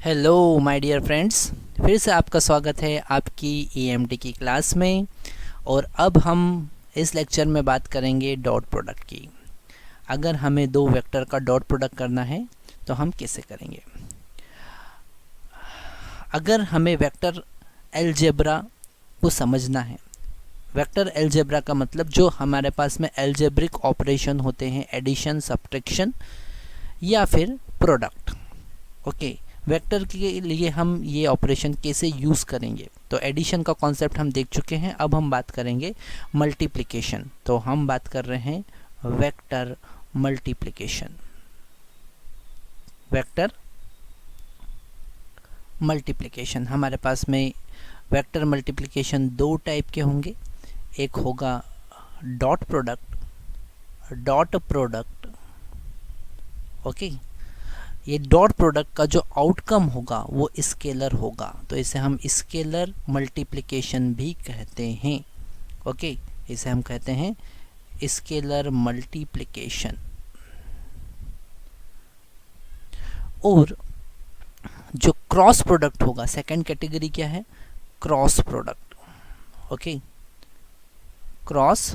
Hello my dear friends, फिर से आपका स्वागत है आपकी EMT की क्लास में। और अब हम इस लेक्चर में बात करेंगे डॉट प्रोडक्ट की। अगर हमें दो वेक्टर का डॉट प्रोडक्ट करना है तो हम कैसे करेंगे। अगर हमें वेक्टर अलजेब्रा को समझना है, वेक्टर अलजेब्रा का मतलब जो हमारे पास में अलजेब्रिक ऑपरेशन होते हैं, एडिशन, सब्ट्रैक्शन या फिर प्रोडक्ट। ओके, वेक्टर के लिए हम ये ऑपरेशन कैसे यूज़ करेंगे। तो एडिशन का कॉन्सेप्ट हम देख चुके हैं। अब हम बात करेंगे मल्टीप्लिकेशन। तो हम बात कर रहे हैं वेक्टर मल्टीप्लिकेशन। वेक्टर मल्टीप्लिकेशन हमारे पास में वेक्टर मल्टीप्लिकेशन दो टाइप के होंगे। एक होगा डॉट प्रोडक्ट। ओके, ये डॉट प्रोडक्ट का जो आउटकम होगा वो स्केलर होगा, तो इसे हम स्केलर मल्टीप्लिकेशन भी कहते हैं। ओके, इसे हम कहते हैं स्केलर मल्टीप्लिकेशन। और जो क्रॉस प्रोडक्ट होगा, सेकंड कैटेगरी क्या है, cross product. Okay, cross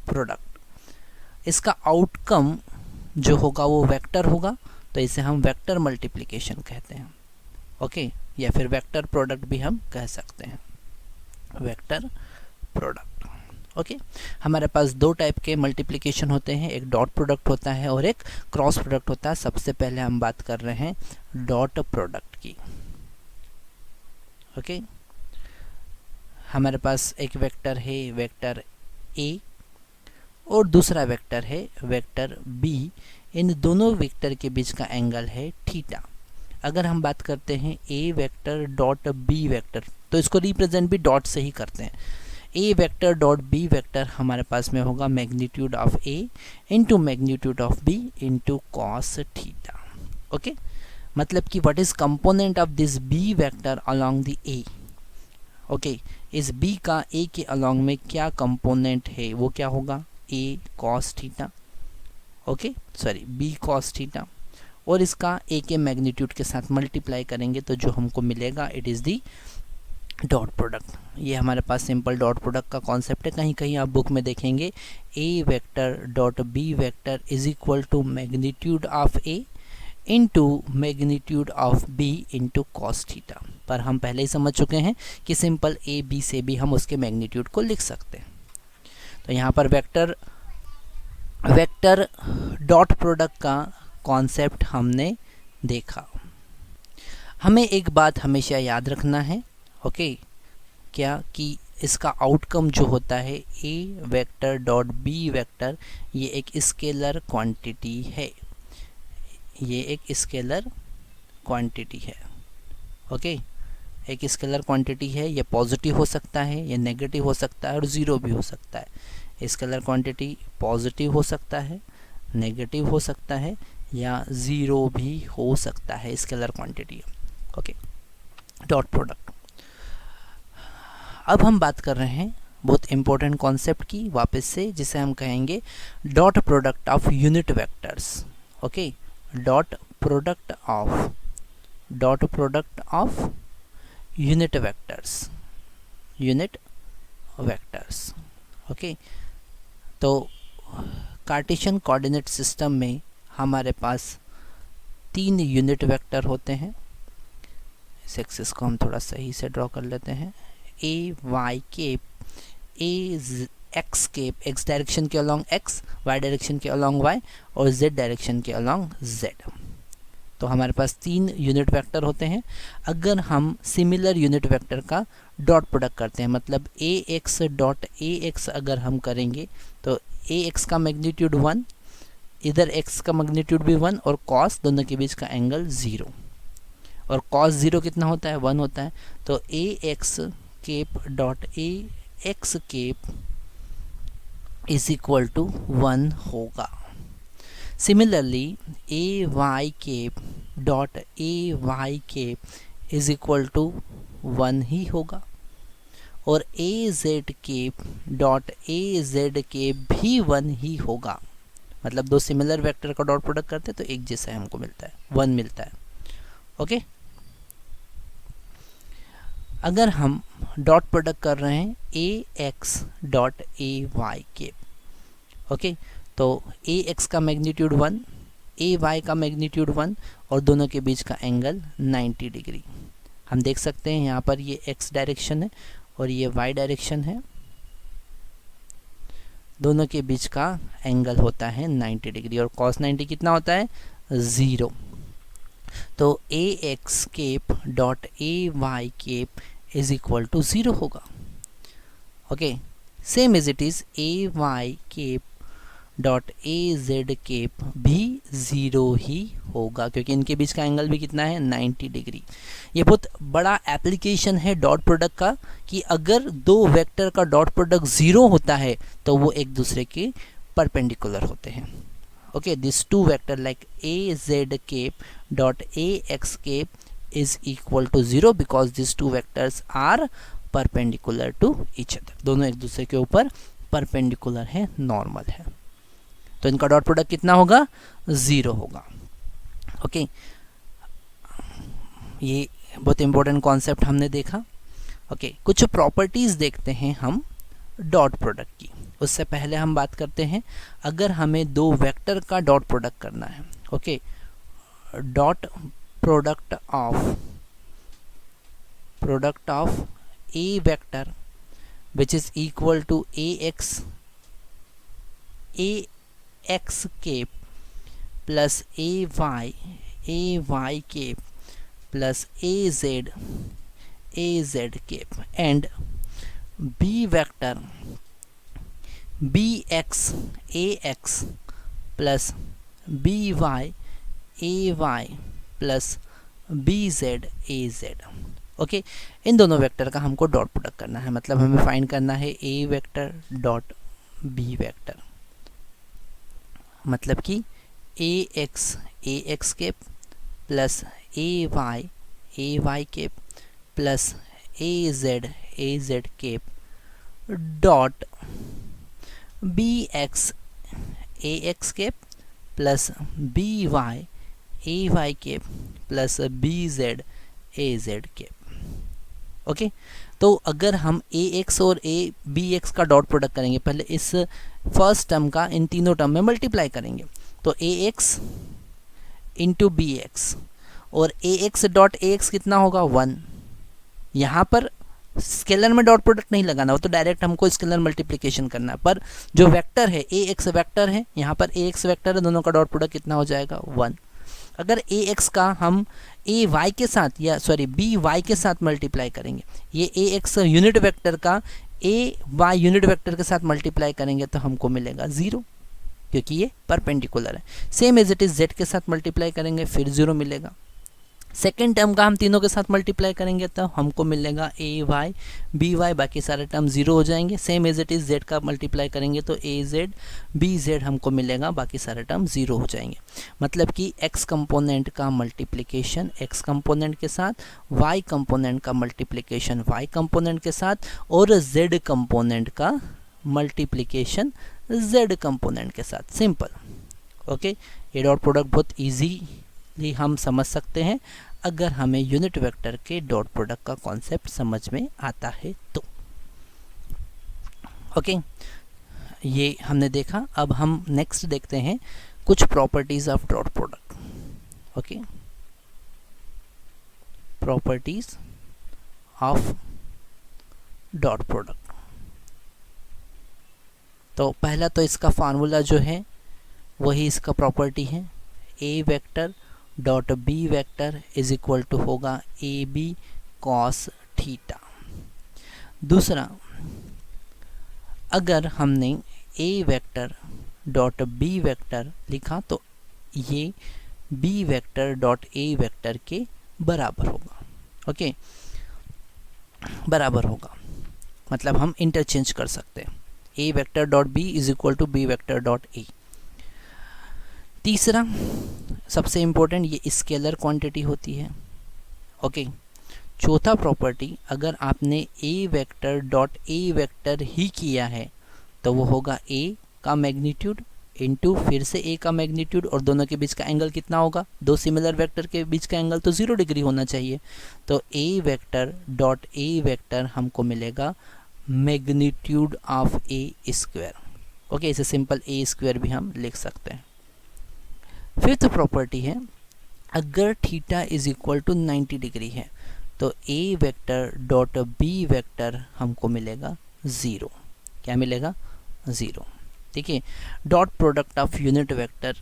product, इसका आउटकम जो होगा वो वेक्टर होगा, तो इसे हम वेक्टर मल्टीप्लिकेशन कहते हैं। ओके, या फिर वेक्टर प्रोडक्ट भी हम कह सकते हैं, वेक्टर प्रोडक्ट। ओके, हमारे पास दो टाइप के मल्टीप्लिकेशन होते हैं, एक डॉट प्रोडक्ट होता है और एक क्रॉस प्रोडक्ट होता है। सबसे पहले हम बात कर रहे हैं डॉट प्रोडक्ट की। ओके, हमारे पास एक वेक्टर है वेक्टर ए और दूसरा वेक्टर है वेक्टर बी। इन दोनों वेक्टर के बीच का एंगल है थीटा। अगर हम बात करते हैं ए वेक्टर डॉट बी वेक्टर, तो इसको रिप्रेजेंट भी डॉट से ही करते हैं। ए वेक्टर डॉट बी वेक्टर हमारे पास में होगा magnitude of A into magnitude of B into cos theta. Okay, मतलब कि what is component of this B vector along the A. Okay, इस बी का ए के अलोंग में क्या कंपोनेंट है, वो क्या होगा, a cos theta. Okay, sorry, b cos theta. और इसका ए के मैग्नीट्यूड के साथ मल्टीप्लाई करेंगे तो जो हमको मिलेगा it is the dot product. ये हमारे पास सिंपल डॉट प्रोडक्ट का कॉन्सेप्ट है। कहीं कहीं आप बुक में देखेंगे a vector dot B vector is equal to magnitude of A into magnitude of B into cos theta, पर हम पहले ही समझ चुके हैं कि सिंपल ए बी से भी हम उसके मैग्नीट्यूड को लिख सकते हैं। तो यहाँ पर वेक्टर डॉट प्रोडक्ट का कॉन्सेप्ट हमने देखा। हमें एक बात हमेशा याद रखना है, ओके, क्या कि इसका आउटकम जो होता है a vector dot B vector, ये एक स्केलर क्वांटिटी है। ये एक स्केलर क्वांटिटी है। ओके, एक स्केलर क्वांटिटी है। ये पॉजिटिव हो सकता है, ये नेगेटिव हो सकता है और ज़ीरो भी हो सकता है। स्केलर क्वांटिटी पॉजिटिव हो सकता है, नेगेटिव हो सकता है या ज़ीरो भी हो सकता है scalar quantity. Okay, dot product. अब हम बात कर रहे हैं बहुत इंपॉर्टेंट कॉन्सेप्ट की वापस से, जिसे हम कहेंगे dot product of unit vectors. Okay, dot product of unit vectors. Okay, तो कार्टेशियन कोऑर्डिनेट सिस्टम में हमारे पास 3 यूनिट वेक्टर होते हैं। इस एक्सिस को हम थोड़ा सही से ड्रॉ कर लेते हैं। ए वाई केप, ए एक्स केप, एक्स डायरेक्शन के अलोंग एक्स, वाई डायरेक्शन के अलोंग वाई और जेड डायरेक्शन के अलोंग जेड। तो हमारे पास 3 यूनिट वेक्टर होते हैं। अगर हम सिमिलर यूनिट वेक्टर का डॉट प्रोडक्ट करते हैं, मतलब ए एक्स डॉट ए एक्स अगर हम करेंगे तो ए एक्स का मैग्नीट्यूड 1, इधर एक्स का मैग्नीट्यूड भी 1 और कॉस दोनों के बीच का एंगल 0, और कॉस 0 कितना होता है, 1 होता है। तो a x cap dot a x cap is equal to 1 होगा। Similarly a y cap dot a y cap is equal to 1 ही होगा, और a Z cap dot a Z cap भी 1 ही होगा। मतलब दो सिमिलर वेक्टर का डॉट प्रोडक्ट करते हैं तो एक जैसा हमको मिलता है, 1 मिलता है। ओके, अगर हम डॉट प्रोडक्ट कर रहे हैं ए एक्स डॉट ए वाई के, ओके, तो ए एक्स का मैग्नीट्यूड 1, ए वाई का मैग्नीट्यूड 1 और दोनों के बीच का एंगल 90 डिग्री। हम देख सकते हैं यहाँ पर ये एक्स डायरेक्शन है और ये वाई डायरेक्शन है, दोनों के बीच का एंगल होता है 90 डिग्री और cos 90 कितना होता है 0। तो a x cap dot a y cap is equal to 0 होगा। Okay, same as it is a y cap dot a Z cap भी 0 ही होगा, क्योंकि इनके बीच का एंगल भी कितना है 90 डिग्री। ये बहुत बड़ा एप्लीकेशन है डॉट प्रोडक्ट का, कि अगर दो वेक्टर का डॉट प्रोडक्ट 0 होता है तो वो एक दूसरे के परपेंडिकुलर होते हैं। Okay, this two vector like a Z cap dot a x cap is equal to 0 because this two vectors are perpendicular to each other. दोनों एक दूसरे के ऊपर परपेंडिकुलर है, नॉर्मल है, तो इनका डॉट प्रोडक्ट कितना होगा 0 होगा। ओके, ये बहुत इंपॉर्टेंट कॉन्सेप्ट हमने देखा। ओके, कुछ प्रॉपर्टीज देखते हैं हम डॉट प्रोडक्ट की। उससे पहले हम बात करते हैं, अगर हमें दो वेक्टर का डॉट प्रोडक्ट करना है, okay, dot product of a vector which is equal to a x cap plus a y cap plus a Z cap and b vector b x a x plus b y a y plus b z a z. Okay, इन दोनों vector का हमको dot product करना है, मतलब हमें find करना है a vector dot B vector, मतलब कि a x cap plus a y cap plus a Z cap dot b x cap plus b y cap plus b z cap. Okay, तो अगर हम ए एक्स और a b x का dot product करेंगे, पहले इस first term का इन तीनों टर्म में मल्टीप्लाई करेंगे, तो a x into B x और ए एक्स डॉट ए एक्स कितना होगा 1। यहाँ पर स्केलर में डॉट प्रोडक्ट नहीं लगाना, वो तो डायरेक्ट हमको स्केलर मल्टीप्लिकेशन करना है, पर जो वेक्टर है ए एक्स वेक्टर है, यहाँ पर ए एक्स वेक्टर है, दोनों का डॉट प्रोडक्ट कितना हो जाएगा 1। अगर ए एक्स का हम ए वाई के साथ या सॉरी बी वाई के साथ मल्टीप्लाई करेंगे, ये ए एक्स यूनिट वेक्टर का ए वाई यूनिट वेक्टर के साथ मल्टीप्लाई करेंगे तो हमको मिलेगा 0, क्योंकि ये परपेंडिकुलर है। Same as it is Z के साथ मल्टीप्लाई करेंगे फिर 0 मिलेगा। सेकेंड टर्म का हम तीनों के साथ मल्टीप्लाई करेंगे तो हमको मिलेगा ए वाई बी वाई, बाकी सारे टर्म 0 हो जाएंगे। Same as it is Z का मल्टीप्लाई करेंगे तो ए जेड बी जेड हमको मिलेगा, बाकी सारे टर्म 0 हो जाएंगे। मतलब कि एक्स कंपोनेंट का मल्टीप्लिकेशन एक्स कंपोनेंट के साथ, वाई कंपोनेंट का मल्टीप्लिकेशन वाई कंपोनेंट के साथ और जेड कंपोनेंट का मल्टीप्लिकेशन जेड कंपोनेंट के साथ। सिंपल। ओके, ये डॉट प्रोडक्ट बहुत ईजीली हम समझ सकते हैं अगर हमें यूनिट वेक्टर के डॉट प्रोडक्ट का कॉन्सेप्ट समझ में आता है तो। ओके, ये हमने देखा। अब हम नेक्स्ट देखते हैं कुछ properties of dot product. Okay, properties of dot product. तो पहला तो इसका फार्मूला जो है वही इसका प्रॉपर्टी है, a vector dot B vector is equal to होगा ए बी कॉस थीटा। दूसरा, अगर हमने a vector dot B vector लिखा तो ये बी वेक्टर डॉट ए वेक्टर के बराबर होगा। ओके, बराबर होगा मतलब हम इंटरचेंज कर सकते हैं, ए vector dot b is equal to b vector dot a. तीसरा सबसे इम्पोर्टेंट, ये स्केलर क्वांटिटी होती है। ओके, चौथा प्रॉपर्टी, अगर आपने ए वेक्टर डॉट ए वेक्टर ही किया है तो वो होगा ए का मैग्नीट्यूड इंटू फिर से ए का मैग्नीट्यूड, और दोनों के बीच का एंगल कितना होगा, दो सिमिलर वेक्टर के बीच का एंगल तो 0 डिग्री होना चाहिए। तो A vector dot A vector हमको मिलेगा magnitude of A square. Okay, इसे सिंपल ए स्क्वायर भी हम लिख सकते हैं। फिफ्थ प्रॉपर्टी है, अगर theta is equal to 90 degree है तो A vector dot B vector हमको मिलेगा 0। क्या मिलेगा, 0। ठीक है, dot product of unit vector,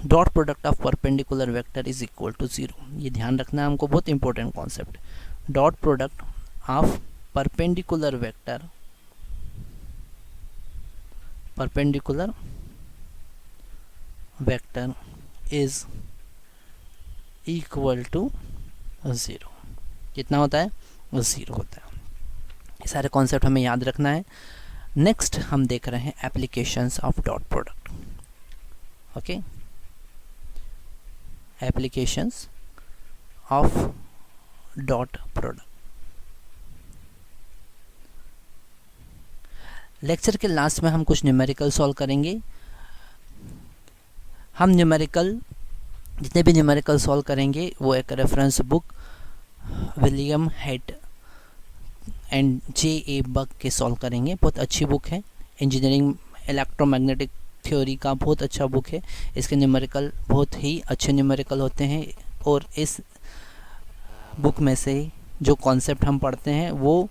dot product of perpendicular vector is equal to 0। ये ध्यान रखना है हमको, बहुत important concept. Dot product of perpendicular vector, perpendicular vector is equal to 0। कितना होता है, 0 होता है। ये सारे कॉन्सेप्ट हमें याद रखना है। नेक्स्ट हम देख रहे हैं applications of dot product. Okay, applications of dot product. Lecture के लास्ट में हम कुछ न्यूमेरिकल सॉल्व करेंगे। हम न्यूमेरिकल, जितने भी न्यूमेरिकल सॉल्व करेंगे वो एक reference book William Hayt and J A. Buck के सॉल्व करेंगे। बहुत अच्छी बुक है, इंजीनियरिंग इलेक्ट्रोमैग्नेटिक थ्योरी का बहुत अच्छा बुक है। इसके न्यूमेरिकल बहुत ही अच्छे न्यूमेरिकल होते हैं, और इस बुक में से जो कॉन्सेप्ट हम पढ़ते हैं वो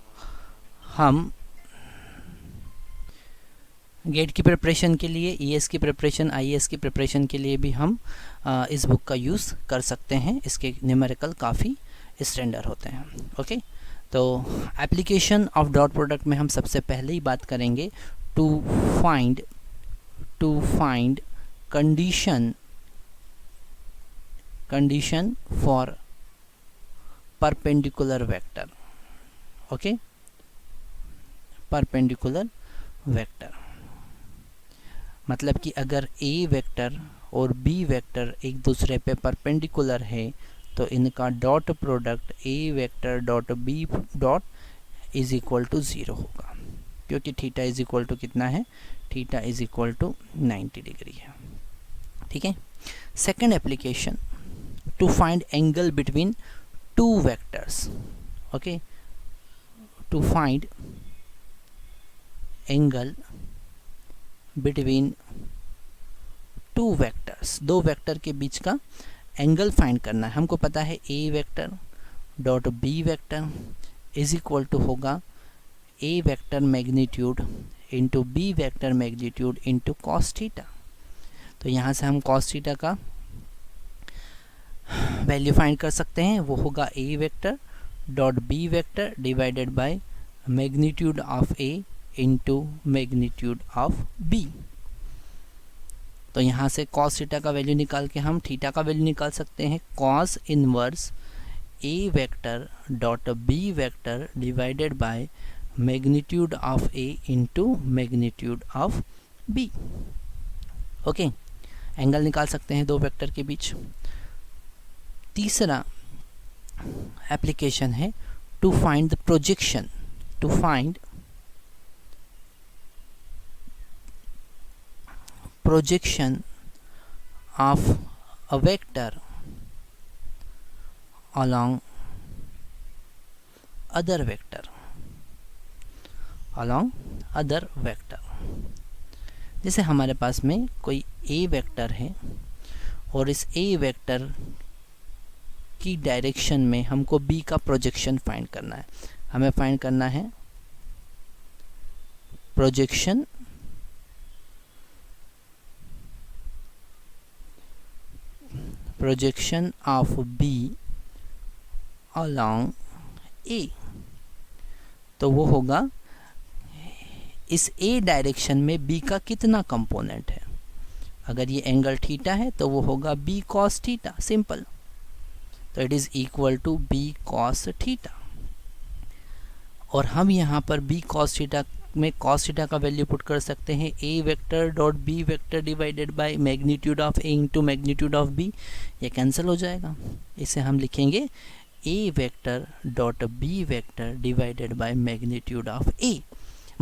हम गेट की प्रिपरेशन के लिए, ईएस की प्रिपरेशन, आईएएस की प्रिपरेशन के लिए भी हम इस बुक का यूज़ कर सकते हैं। इसके न्यूमेरिकल काफ़ी स्टैंडर्ड होते हैं। ओके, तो एप्लीकेशन ऑफ डॉट प्रोडक्ट में हम सबसे पहले ही बात करेंगे to find condition for perpendicular vector. Okay, perpendicular vector मतलब कि अगर ए वेक्टर और बी वेक्टर एक दूसरे पे परपेंडिकुलर है तो इनका dot product A vector dot B dot is equal to 0 होगा, क्योंकि थीटा इज इक्वल टू कितना है, theta is equal to 90 degree है। ठीक है, second application, to find angle between two vectors. Okay, to find angle between two vectors, दो vector के बीच का एंगल फाइंड करना है। हमको पता है a vector dot B vector is equal to होगा a vector magnitude into b vector magnitude into cos theta. तो यहाँ से हम कॉस थीटा का वैल्यू फाइंड कर सकते हैं, वो होगा a vector dot B vector divided by magnitude of A into magnitude of b. तो यहाँ से कॉस थीटा का वैल्यू निकाल के हम थीटा का वैल्यू निकाल सकते हैं, cos inverse A vector dot B vector divided by magnitude of A into magnitude of B. Okay, angle निकाल सकते हैं दो वेक्टर के बीच। तीसरा एप्लीकेशन है to find the projection, to find projection of a vector along other vector, along other vector। जैसे हमारे पास में कोई a वेक्टर है और इस a वेक्टर की डायरेक्शन में हमको b का प्रोजेक्शन फाइंड करना है। हमें फाइंड करना है projection of b along a। तो वो होगा इस a डायरेक्शन में b का कितना कंपोनेंट है। अगर ये एंगल थीटा है तो वो होगा b cos थीटा, सिंपल। तो it is equal to b cos theta. और हम यहाँ पर b cos थीटा में cos थीटा का वैल्यू पुट कर सकते हैं a vector dot b vector divided by magnitude of a into magnitude of b। ये कैंसिल हो जाएगा। इसे हम लिखेंगे a vector dot b vector divided by magnitude of a।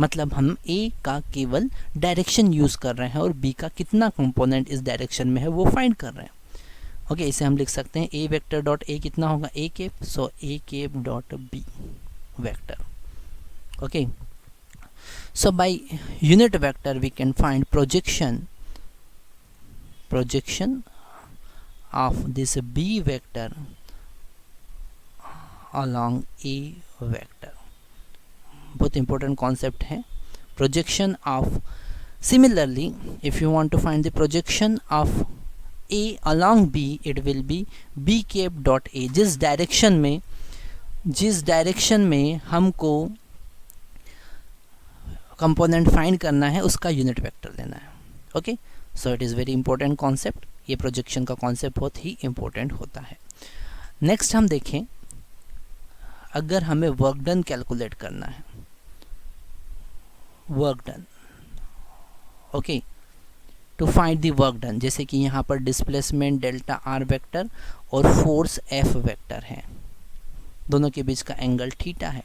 मतलब हम ए का केवल डायरेक्शन यूज़ कर रहे हैं और बी का कितना कंपोनेंट इस डायरेक्शन में है वो फाइंड कर रहे हैं। ओके, इसे हम लिख सकते हैं ए वेक्टर डॉट ए कितना होगा a cap, so a cap dot B vector. Okay, so by unit vector we can find projection of this b vector along a vector। बहुत important concept है projection of। Similarly, if you want to find the projection of a along b, it will be b cap dot a। जिस direction में हमको component find करना है उसका unit vector लेना है। Okay, so it is very important concept. ये projection का कॉन्सेप्ट बहुत ही इंपॉर्टेंट होता है। नेक्स्ट हम देखें, अगर हमें वर्क डन कैलकुलेट करना है, work done, okay, to find the work done, जैसे कि यहाँ पर डिस्प्लेसमेंट डेल्टा आर वेक्टर और फोर्स एफ वेक्टर है, दोनों के बीच का एंगल थीटा है,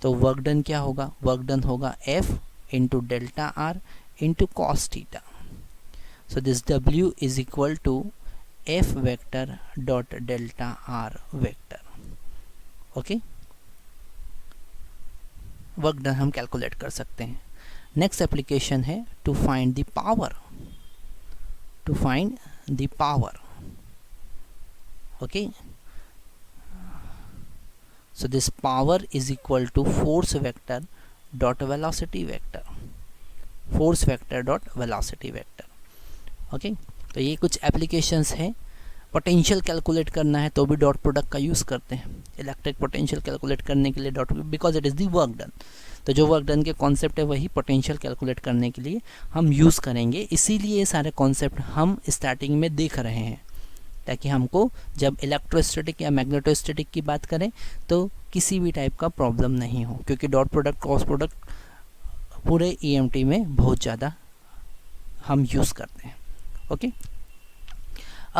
तो वर्क डन क्या होगा? वर्क डन होगा F into delta R into cos theta. So this W is equal to F vector dot delta R vector. Okay, work done हम कैलकुलेट कर सकते हैं। नेक्स्ट एप्लीकेशन है to find the power, to find the power. Okay, so this power is equal to force vector dot velocity vector, force vector dot velocity vector। Okay, तो ये कुछ applications हैं। Potential calculate करना है तो भी dot product का use करते हैं, इलेक्ट्रिक पोटेंशियल कैलकुलेट करने के लिए dot, because it is the work done. तो जो वर्क डन के कॉन्सेप्ट है वही पोटेंशियल कैलकुलेट करने के लिए हम यूज़ करेंगे, इसीलिए ये सारे कॉन्सेप्ट हम स्टार्टिंग में देख रहे हैं, ताकि हमको जब इलेक्ट्रोस्टैटिक या मैग्नेटोस्टैटिक की बात करें तो किसी भी टाइप का प्रॉब्लम नहीं हो, क्योंकि डॉट प्रोडक्ट क्रॉस प्रोडक्ट पूरे ईएमटी में बहुत ज़्यादा हम यूज़ करते हैं। ओके।